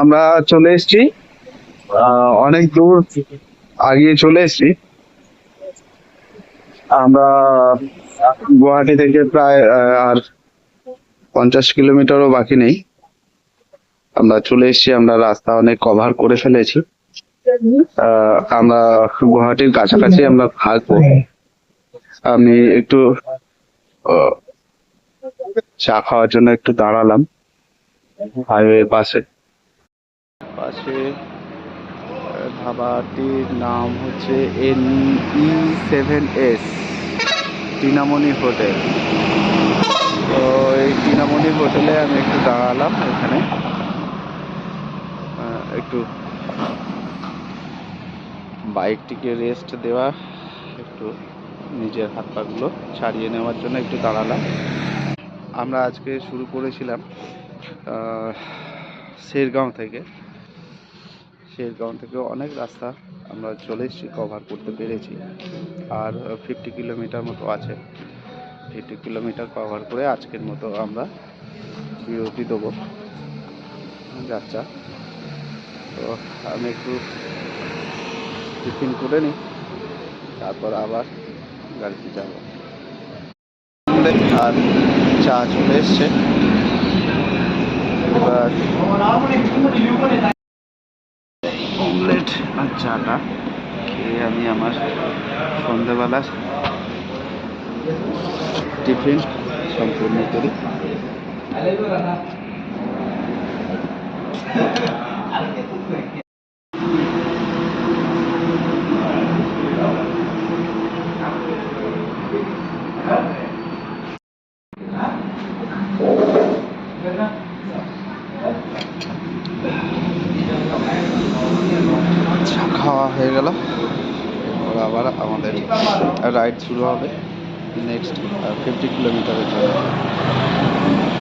আমরা চলে এসেছি, অনেক দূর আগিয়ে চলে এসেছি। আমরা গুয়াহাটি থেকে প্রায় আর 50 কিলোমিটারও বাকি নেই। আমরা চলে এসেছি, আমরা রাস্তা অনেক কভার করে ফেলেছি। আমরা গুয়াহাটির কাছাকাছি আমরা থাকবো। আমি একটু আহ, চা খাওয়ার জন্য একটু দাঁড়ালাম হাইওয়ে পাশে। পাশে ধাবাটির নাম হচ্ছে NE7S টিনামণি হোটেল। তো এই টিনামণি হোটেলে আমি একটু দাঁড়ালাম এখানে, একটু বাইকটিকে রেস্ট দেওয়া, একটু নিজের হাত পাগুলো ছাড়িয়ে নেওয়ার জন্য একটু দাঁড়ালাম। আমরা আজকে শুরু করেছিলাম শেরগাঁও থেকে। শেরগাঁও থেকে অনেক রাস্তা আমরা চলে এসেছি, কভার করতে পেরেছি। আর 50 কিলোমিটার মতো আছে। 50 কিলোমিটার কভার করে আজকের মতো আমরা বিরতি দেবো যাত্রা। তো আমি একটু টিফিন করে নিই, তারপর আবার গাড়িতে যাব। আর চা চলে এসছে, এবার অমলেট আর চাটা খেয়ে আমি আমার সন্ধ্যেবেলা টিফিন সম্পূর্ণ করি। খাওয়া হয়ে গেল, এরপর আবার আমাদের রাইড শুরু হবে নেক্সট 50 কিলোমিটারের জন্য।